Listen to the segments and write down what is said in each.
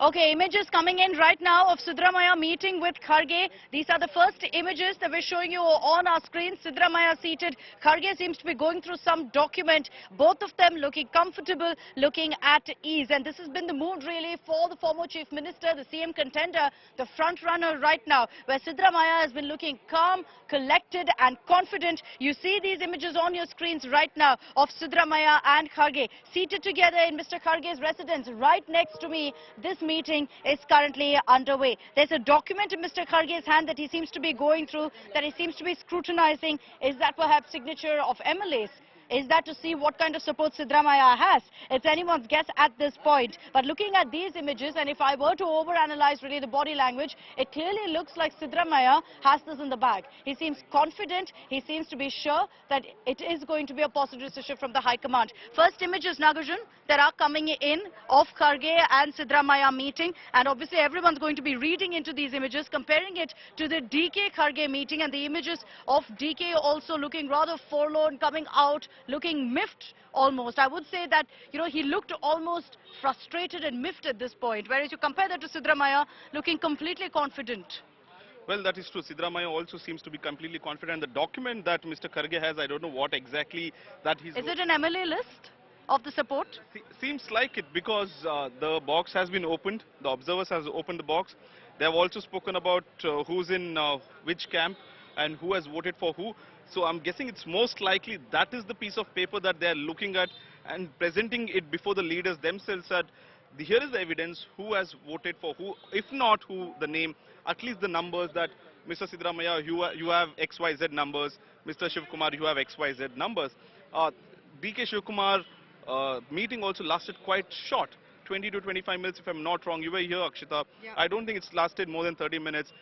Okay, images coming in right now of Siddaramaiah meeting with Kharge. These are the first images that we're showing you on our screen. Siddaramaiah seated. Kharge seems to be going through some document. Both of them looking comfortable, looking at ease. And this has been the mood really for the former Chief Minister, the CM contender, the front runner right now, where Siddaramaiah has been looking calm, collected and confident. You see these images on your screens right now of Siddaramaiah and Kharge seated together in Mr. Kharge's residence right next to me. This meeting is currently underway. There's a document in Mr. Kharge's hand that he seems to be going through, that he seems to be scrutinizing. Is that perhaps signature of MLAs? Is that to see what kind of support Siddaramaiah has? It's anyone's guess at this point. But looking at these images, and if I were to overanalyze really the body language, it clearly looks like Siddaramaiah has this in the bag. He seems confident. He seems to be sure that it is going to be a positive decision from the High Command. First images, Nagarjun, that are coming in of Kharge and Siddaramaiah meeting. And obviously everyone's going to be reading into these images, comparing it to the DK Kharge meeting, and the images of DK also looking rather forlorn, coming out, looking miffed almost. I would say that, he looked almost frustrated and miffed at this point, whereas you compare that to Siddaramaiah looking completely confident. Well, that is true. Siddaramaiah also seems to be completely confident. The document that Mr. Kharge has, I don't know what exactly that he's... Is it an MLA list of the support? Seems like it, because the box has been opened. The observers has opened the box. They have also spoken about who's in which camp and who has voted for who. So I'm guessing it's most likely that is the piece of paper that they're looking at and presenting it before the leaders themselves, that here is the evidence who has voted for who, if not who, the name, at least the numbers, that Mr. Siddaramaiah, you have XYZ numbers, Mr. Shivakumar, you have XYZ numbers. DK Shivakumar meeting also lasted quite short, 20 to 25 minutes if I'm not wrong. You were here, Akshita. Yeah. I don't think it's lasted more than 30 minutes.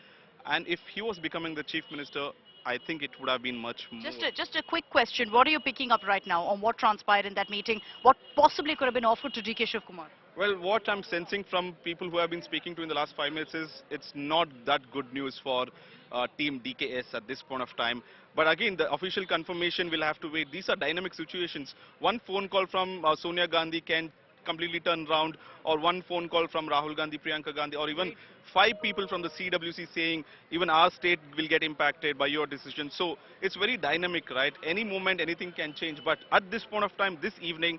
And if he was becoming the Chief Minister, I think it would have been much more. Just a quick question. What are you picking up right now on what transpired in that meeting? What possibly could have been offered to DK Shivakumar? Well, what I'm sensing from people who have been speaking to in the last 5 minutes is it's not that good news for Team DKS at this point of time. But again, the official confirmation will have to wait. These are dynamic situations. One phone call from Sonia Gandhi can completely turn around, or one phone call from Rahul Gandhi, Priyanka Gandhi, or even 5 people from the CWC saying even our state will get impacted by your decision. So it's very dynamic, right? Any moment, anything can change. But at this point of time, this evening,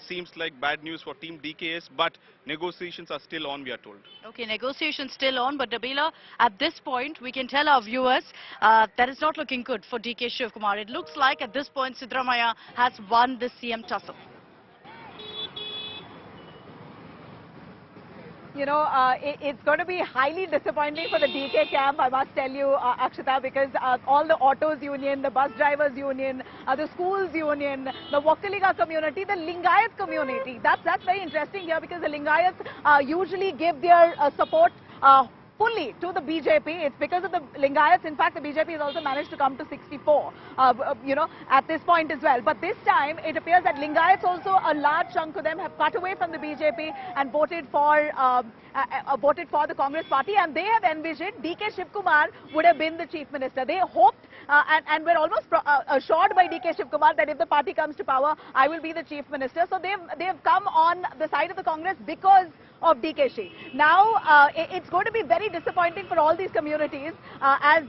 seems like bad news for Team DKS, but negotiations are still on, we are told. Okay, negotiations still on, but Nabila, at this point, we can tell our viewers that it's not looking good for DK Shivakumar. It looks like at this point, Siddaramaiah has won the CM tussle. It's going to be highly disappointing for the DK camp, I must tell you, Akshita, because all the autos union, the bus drivers union, the schools union, the Wakkaliga community, the Lingayat community, that's very interesting here, because the Lingayats usually give their support fully to the BJP. It's because of the Lingayats. In fact, the BJP has also managed to come to 64, at this point as well. But this time, it appears that Lingayats also, a large chunk of them have cut away from the BJP and voted for the Congress party, and they have envisioned DK Shivakumar would have been the Chief Minister. They hoped and were almost assured by DK Shivakumar that if the party comes to power, I will be the Chief Minister. So they've come on the side of the Congress because of DKC. Now, it's going to be very disappointing for all these communities as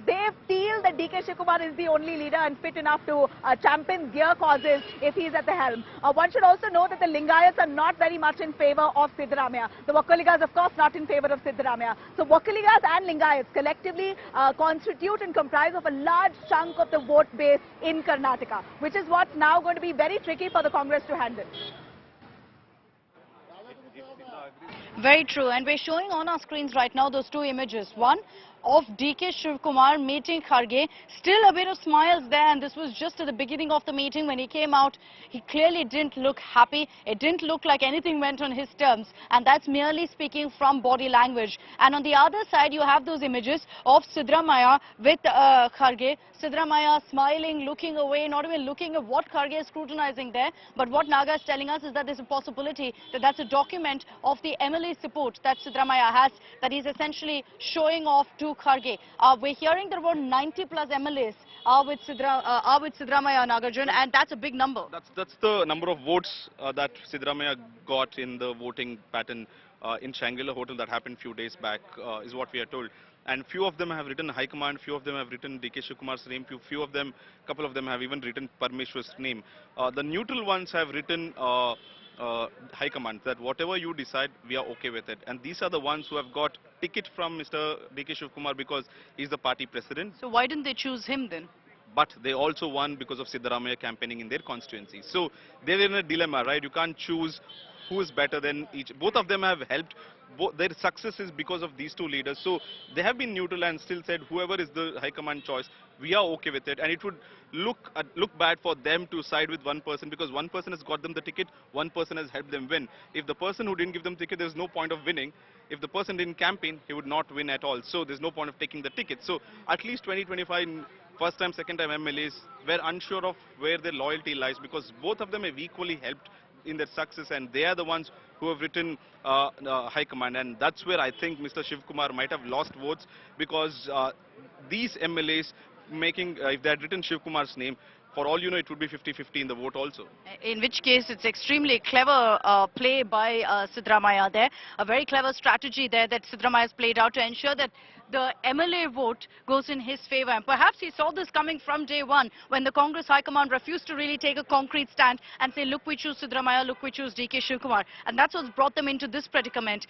they feel that DK Shivakumar is the only leader and fit enough to champion their causes if he's at the helm. One should also know that the Lingayats are not very much in favor of Siddaramaiah. The Wakkaligas, of course, not in favor of Siddaramaiah. So Wakkaligas and Lingayats collectively constitute and comprise of a large chunk of the vote base in Karnataka, which is what's now going to be very tricky for the Congress to handle. Very true, and we're showing on our screens right now those 2 images. One of DK Shivakumar meeting Kharge. Still a bit of smiles there, and this was just at the beginning of the meeting. When he came out, he clearly didn't look happy. It didn't look like anything went on his terms, and that's merely speaking from body language. And on the other side, you have those images of Siddaramaiah with Kharge. Siddaramaiah smiling, looking away, not even looking at what Kharge is scrutinizing there. But what Naga is telling us is that there's a possibility that that's a document of the MLA support that Siddaramaiah has, that he's essentially showing off to Kharge. We're hearing there were 90 plus MLAs with Siddaramaiah, Nagarjun, and that's a big number. That's the number of votes that Siddaramaiah got in the voting pattern in Shangri-La Hotel that happened few days back, is what we are told. And few of them have written High Command, few of them have written DK Shivakumar's name, few of them, couple of them have even written Parmeshwar's name. The neutral ones have written High Command, that whatever you decide, we are okay with it. And these are the ones who have got ticket from Mr. DK Shivakumar because he's the party president. So why didn't they choose him then? But they also won because of Siddaramaiah campaigning in their constituency. So they were in a dilemma, right? You can't choose who is better than each. Both of them have helped. Their success is because of these two leaders. So they have been neutral and still said whoever is the high command choice, we are okay with it. And it would look bad for them to side with one person because one person has got them the ticket, one person has helped them win. If the person who didn't give them ticket, there's no point of winning. If the person didn't campaign, he would not win at all. So there's no point of taking the ticket. So at least 2025, first time, second time MLAs were unsure of where their loyalty lies because both of them have equally helped in their success and they are the ones who have written High Command, and that's where I think Mr. Shivakumar might have lost votes because these MLAs making, if they had written Shivakumar's name, for all you know, it would be 50-50 in the vote also. In which case, it's extremely clever play by Siddaramaiah there. A very clever strategy there that Siddaramaiah has played out to ensure that the MLA vote goes in his favor. And perhaps he saw this coming from day one when the Congress High Command refused to really take a concrete stand and say, look, we choose Siddaramaiah, look, we choose DK Shivakumar. And that's what's brought them into this predicament.